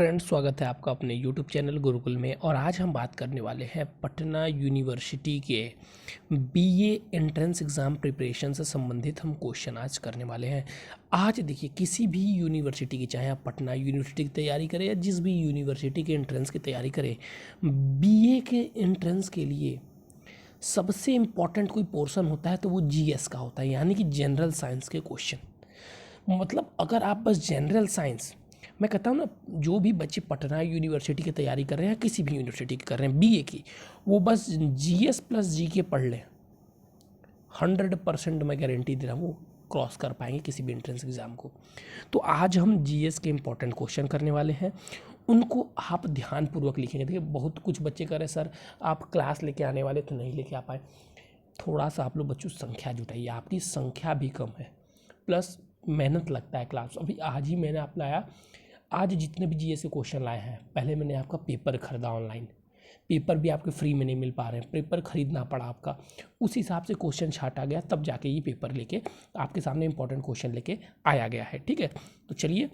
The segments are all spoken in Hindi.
फ्रेंड्स, स्वागत है आपका अपने यूट्यूब चैनल गुरुकुल में। और आज हम बात करने वाले हैं पटना यूनिवर्सिटी के बीए एंट्रेंस एग्ज़ाम प्रिपरेशन से संबंधित हम क्वेश्चन आज करने वाले हैं। आज देखिए, किसी भी यूनिवर्सिटी की, चाहे आप पटना यूनिवर्सिटी की तैयारी करें या जिस भी यूनिवर्सिटी के एंट्रेंस की तैयारी करें, बीए के एंट्रेंस के लिए सबसे इम्पॉर्टेंट कोई पोर्शन होता है तो वो जीएस का होता है, यानी कि जनरल साइंस के क्वेश्चन। मतलब अगर आप बस जनरल साइंस, मैं कहता हूँ ना, जो भी बच्चे पटना यूनिवर्सिटी की तैयारी कर रहे हैं, किसी भी यूनिवर्सिटी की कर रहे हैं बीए की, वो बस जीएस प्लस जीके पढ़ लें, 100% मैं गारंटी दे रहा हूँ वो क्रॉस कर पाएंगे किसी भी एंट्रेंस एग्ज़ाम को। तो आज हम जीएस के इंपॉर्टेंट क्वेश्चन करने वाले हैं, उनको आप ध्यानपूर्वक लिखेंगे। देखिए, बहुत कुछ बच्चे कह रहे हैं सर आप क्लास लेके आने वाले तो नहीं लेके आ पाए। थोड़ा सा आप लोग बच्चों संख्या जुटाइए, आपकी संख्या भी कम है, प्लस मेहनत लगता है क्लास। अभी आज ही मैंने आप लाया, आज जितने भी जीएस के क्वेश्चन लाए हैं, पहले मैंने आपका पेपर खरीदा ऑनलाइन, पेपर भी आपके फ्री में नहीं मिल पा रहे हैं, पेपर खरीदना पड़ा आपका, उस हिसाब से क्वेश्चन छाटा गया, तब जाके ये पेपर लेके आपके सामने इंपॉर्टेंट क्वेश्चन लेके आया गया है। ठीक है, तो चलिए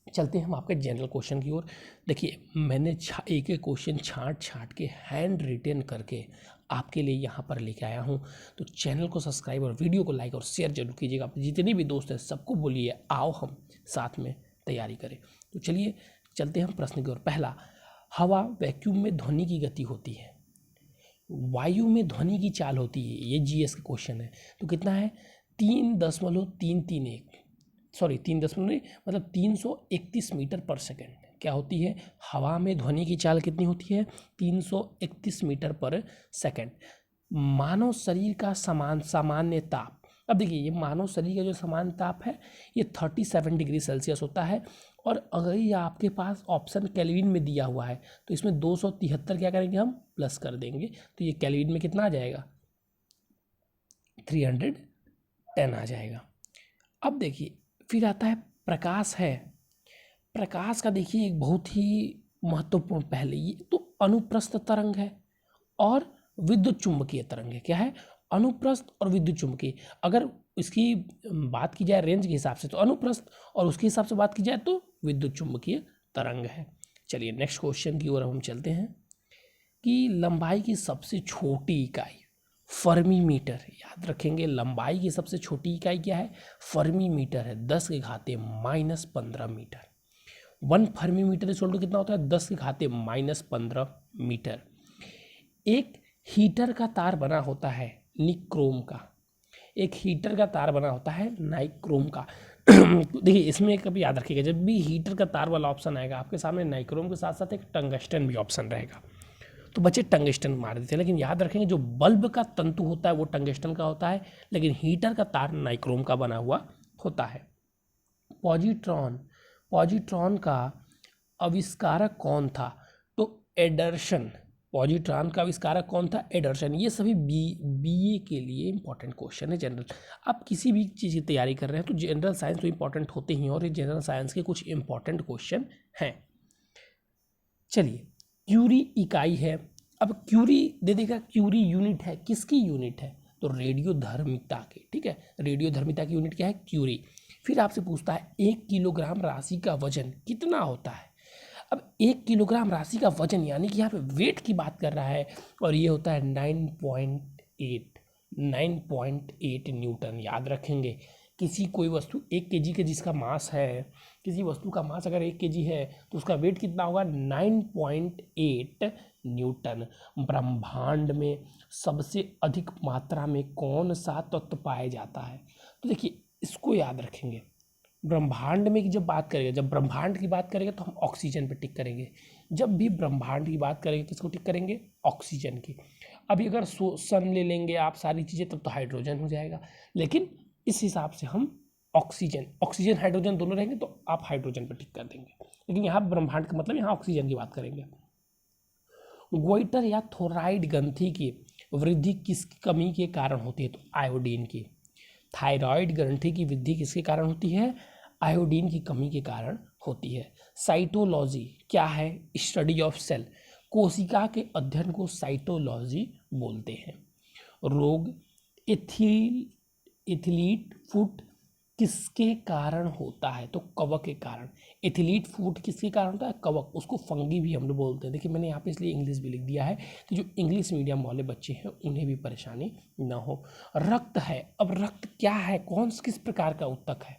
चलते हैं हम आपके जनरल क्वेश्चन की ओर। देखिए, मैंने एक एक क्वेश्चन छांट के हैंड रिटेन करके आपके लिए यहाँ पर लेके आया हूँ। तो चैनल को सब्सक्राइब और वीडियो को लाइक और शेयर जरूर कीजिएगा। जितने भी दोस्त हैं सबको बोलिए आओ हम साथ में तैयारी करें। तो चलिए चलते हैं हम प्रश्न की ओर। पहला, हवा वैक्यूम में ध्वनि की गति होती है, वायु में ध्वनि की चाल होती है, ये जीएस का क्वेश्चन है। तो कितना है, 3.331, सॉरी 3 नहीं, मतलब 331 मीटर पर सेकेंड क्या होती है, हवा में ध्वनि की चाल कितनी होती है, 331 मीटर पर सेकेंड। मानव शरीर का सामान्य ताप, अब देखिए ये मानव शरीर का जो सामान्य ताप है ये 37 डिग्री सेल्सियस होता है। और अगर ये आपके पास ऑप्शन केल्विन में दिया हुआ है तो इसमें 273 क्या करेंगे हम, प्लस कर देंगे, तो ये केल्विन में कितना आ जाएगा, 310 आ जाएगा। अब देखिए फिर आता है प्रकाश है। प्रकाश का देखिए एक बहुत ही महत्वपूर्ण, पहले ये तो अनुप्रस्थ तरंग है और विद्युत चुंबकीय तरंग है। क्या है, अनुप्रस्थ और विद्युत चुंबकीय। अगर इसकी बात की जाए रेंज के हिसाब से तो अनुप्रस्थ, और उसके हिसाब से बात की जाए तो विद्युत चुंबकीय तरंग है। चलिए नेक्स्ट क्वेश्चन की ओर हम चलते हैं कि लंबाई की सबसे छोटी इकाई फर्मी मीटर। याद रखेंगे, लंबाई की सबसे छोटी इकाई क्या है, फर्मी मीटर है, 10⁻⁻15 metre. 1 fermi metre equal to कितना होता है, 10⁻15 मीटर। एक हीटर का तार बना होता है निक्रोम का, एक हीटर का तार बना होता है नाइक्रोम का। देखिए इसमें कभी याद रखिएगा, जब भी हीटर का तार वाला ऑप्शन आएगा आपके सामने नाइक्रोम के साथ साथ एक टंगस्टन भी ऑप्शन रहेगा, तो बच्चे टंगस्टन मार देते हैं। लेकिन याद रखेंगे जो बल्ब का तंतु होता है वो टंगस्टन का होता है, लेकिन हीटर का तार नाइक्रोम का बना हुआ होता है। पॉजिट्रॉन, पॉजिट्रॉन का आविष्कारक कौन था, तो एडर्सन। पॉजिट्रॉन का आविष्कारक कौन था, एडर्सन। ये सभी बीए के लिए इंपॉर्टेंट क्वेश्चन है जनरल। आप किसी भी चीज़ की तैयारी कर रहे हैं तो जनरल साइंस तो इंपॉर्टेंट होते ही हैं, और ये जनरल साइंस के कुछ इंपॉर्टेंट क्वेश्चन हैं। चलिए, क्यूरी इकाई है, अब क्यूरी दे देगा, क्यूरी यूनिट है, किसकी यूनिट है, तो रेडियोधर्मिता की। ठीक है, रेडियोधर्मिता की यूनिट क्या है, क्यूरी। फिर आपसे पूछता है 1 किलोग्राम राशि का वजन कितना होता है। अब 1 किलोग्राम राशि का वजन यानी कि यहाँ पे वेट की बात कर रहा है, और ये होता है 9.8 न्यूटन। याद रखेंगे, किसी कोई वस्तु 1 केजी के जिसका मास है, किसी वस्तु का मास अगर 1 केजी है तो उसका वेट कितना होगा, 9.8 न्यूटन। ब्रह्मांड में सबसे अधिक मात्रा में कौन सा तत्व पाया जाता है, तो देखिए इसको याद रखेंगे। ब्रह्मांड में की जब बात करेंगे, जब ब्रह्मांड की बात करेंगे तो हम ऑक्सीजन पे टिक करेंगे। जब भी ब्रह्मांड की बात करेंगे किसको टिक करेंगे, ऑक्सीजन की। अभी अगर सन ले लेंगे आप सारी चीज़ें तब तो हाइड्रोजन हो जाएगा, लेकिन इस हिसाब से हम ऑक्सीजन हाइड्रोजन दोनों रहेंगे तो आप हाइड्रोजन पर टिक कर देंगे। लेकिन यहाँ ब्रह्मांड का मतलब यहाँ ऑक्सीजन की बात करेंगे। गोइटर या थोराइड ग्रंथि की वृद्धि किस कमी के कारण होती है, तो आयोडीन की। थायराइड ग्रंथि की वृद्धि किसके कारण होती है, आयोडीन की कमी के कारण होती है। साइटोलॉजी क्या है, स्टडी ऑफ सेल, कोशिका के अध्ययन को साइटोलॉजी बोलते हैं। रोग, एथलीट फुट किसके कारण होता है? तो कवक के कारण। एथलीट फूट किसके कारण होता है? कवक, उसको फंगी भी हम लोग बोलते हैं। देखिए मैंने यहाँ पे इसलिए इंग्लिश भी लिख दिया है कि जो इंग्लिश मीडियम वाले बच्चे हैं उन्हें भी परेशानी ना हो। रक्त है, अब रक्त क्या है, कौन किस प्रकार का ऊतक है?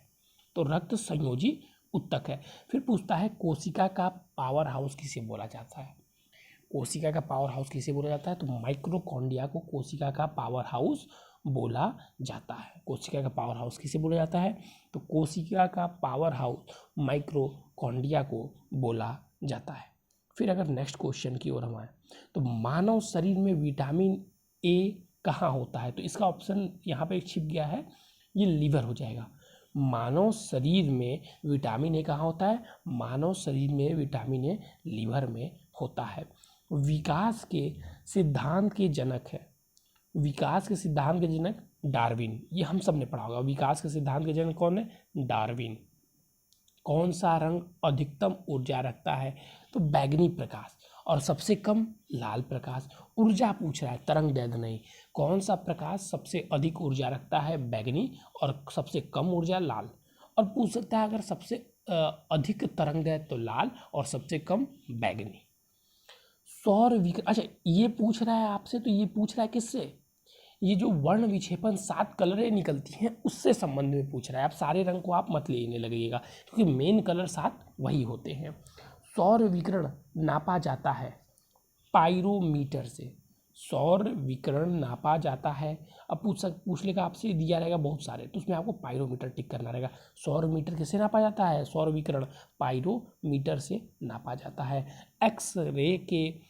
तो रक्त संयोजी ऊतक है। फिर पूछता है कोशिका का पावर हाउस किसे बोला जाता है? कोशिका का पावर हाउस किसे बोला जाता है? तो माइक्रोकॉन्ड्रिया को कोशिका का पावर हाउस बोला जाता है। कोशिका का पावर हाउस किसे बोला जाता है? तो कोशिका का पावर हाउस माइक्रोकॉन्ड्रिया को बोला जाता है। फिर अगर नेक्स्ट क्वेश्चन की ओर हम आए तो मानव शरीर में विटामिन ए कहाँ होता है? तो इसका ऑप्शन यहाँ पे छिप गया है, ये लीवर हो जाएगा। मानव शरीर में विटामिन ए कहाँ होता है? मानव शरीर में विटामिन ए लीवर में होता है। विकास के सिद्धांत के जनक है, विकास के सिद्धांत के जनक डार्विन, ये हम सब ने पढ़ा होगा। विकास के सिद्धांत के जनक कौन है? डार्विन। कौन सा रंग अधिकतम ऊर्जा रखता है? तो बैगनी प्रकाश, और सबसे कम लाल प्रकाश। ऊर्जा पूछ रहा है, तरंग दैर्घ्य नहीं। कौन सा प्रकाश सबसे अधिक ऊर्जा रखता है? बैगनी, और सबसे कम ऊर्जा लाल। और पूछ सकता है अगर सबसे अधिक तरंग दैर्घ्य तो लाल, और सबसे कम बैगनी। सौर विकिरण, अच्छा ये पूछ रहा है आपसे, तो ये पूछ रहा है किससे? ये जो वर्ण विक्षेपण 7 कलरें निकलती हैं उससे संबंध में पूछ रहा है। आप सारे रंग को आप मत लेने लगेगा क्योंकि मेन कलर 7 वही होते हैं। सौर विकिरण नापा जाता है पाइरोमीटर से। सौर विकिरण नापा जाता है। अब पूछ लेगा आपसे, दिया रहेगा बहुत सारे, तो उसमें आपको पाइरोमीटर टिक करना रहेगा। सौर मीटर किससे नापा जाता है? सौर विकिरण पाइरोमीटर से नापा जाता है। एक्स रे के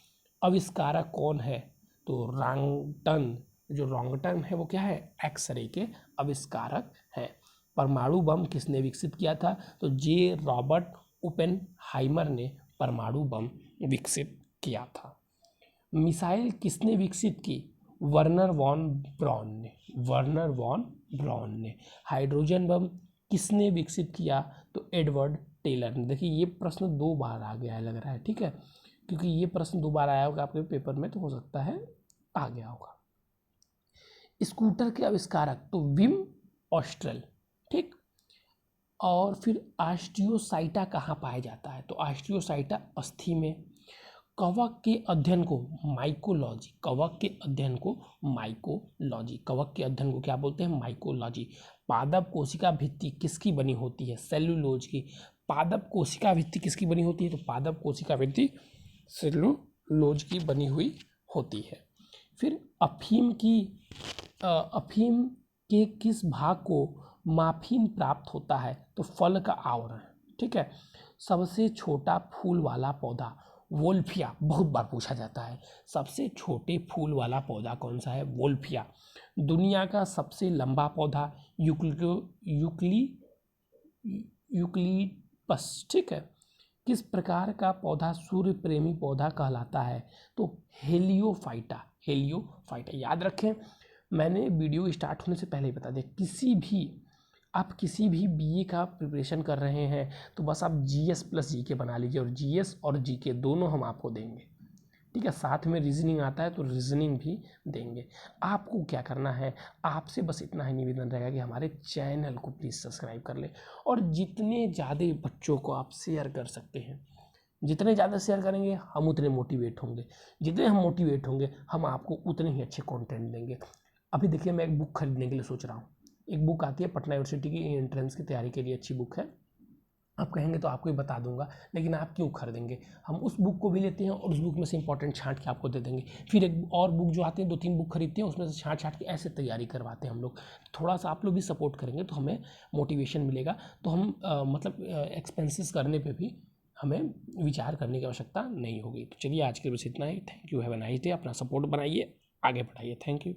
आविष्कारक कौन है? तो रॉन्गटन, जो रॉन्गटन है वो क्या है? एक्स रे के आविष्कारक है। परमाणु बम किसने विकसित किया था? तो जे रॉबर्ट ओपेनहाइमर ने परमाणु बम विकसित किया था। मिसाइल किसने विकसित की? वर्नर वॉन ब्राउन ने, वर्नर वॉन ब्राउन ने। हाइड्रोजन बम किसने विकसित किया? तो एडवर्ड टेलर ने। देखिए ये प्रश्न 2 बार आ गया है लग रहा है, ठीक है, क्योंकि ये प्रश्न 2 बार आया होगा आपके पेपर में, तो हो सकता है आ गया होगा। स्कूटर के आविष्कारक तो विम ऑस्ट्रेल, ठीक। और फिर ऑस्टियोसाइटा कहाँ पाया जाता है? तो ऑस्टियोसाइटा अस्थि में। कवक के अध्ययन को माइकोलॉजी, कवक के अध्ययन को माइकोलॉजी, कवक के अध्ययन को क्या बोलते हैं? माइकोलॉजी। पादप कोशिका भित्ति किसकी बनी होती है? सेल्यूलोज की। पादप कोशिका भित्ति किसकी बनी होती है? तो पादप कोशिका भित्ति सेल्यूलोज की बनी हुई होती है। फिर अफीम के किस भाग को माफिन प्राप्त होता है? तो फल का आवरण, ठीक है। सबसे छोटा फूल वाला पौधा वोल्फिया, बहुत बार पूछा जाता है। सबसे छोटे फूल वाला पौधा कौन सा है? वोल्फिया। दुनिया का सबसे लंबा पौधा यूक्लिपस, ठीक है। किस प्रकार का पौधा सूर्य प्रेमी पौधा कहलाता है? तो हेलियोफाइटा, हेलियोफाइटा। याद रखें, मैंने वीडियो स्टार्ट होने से पहले ही बता दिया, आप किसी भी बीए का प्रिपरेशन कर रहे हैं तो बस आप जीएस प्लस जीके बना लीजिए, और जीएस और जीके दोनों हम आपको देंगे, ठीक है। साथ में रीजनिंग आता है तो रीजनिंग भी देंगे। आपको क्या करना है, आपसे बस इतना ही निवेदन रहेगा कि हमारे चैनल को प्लीज़ सब्सक्राइब कर लें, और जितने ज़्यादा बच्चों को आप शेयर कर सकते हैं, जितने ज़्यादा शेयर करेंगे हम उतने मोटिवेट होंगे, जितने हम मोटिवेट होंगे हम आपको उतने ही अच्छे कंटेंट देंगे। अभी देखिए मैं एक बुक खरीदने के लिए सोच रहा हूँ। एक बुक आती है पटना यूनिवर्सिटी की एंट्रेंस की तैयारी के लिए, अच्छी बुक है। आप कहेंगे तो आपको ही बता दूंगा, लेकिन आप क्यों खरीदेंगे? हम उस बुक को भी लेते हैं और उस बुक में से इंपॉर्टेंट छांट के आपको दे देंगे। फिर एक और बुक जो आती है, 2-3 बुक खरीदते हैं, उसमें से छांट के ऐसे तैयारी करवाते हैं हम लोग। थोड़ा सा आप लोग भी सपोर्ट करेंगे तो हमें मोटिवेशन मिलेगा, तो हम मतलब एक्सपेंसेस करने पर भी हमें विचार करने की आवश्यकता नहीं होगी। तो चलिए आज के बस इतना ही। Thank you, have a nice day. अपना सपोर्ट बनाइए, आगे बढ़ाइए। Thank you.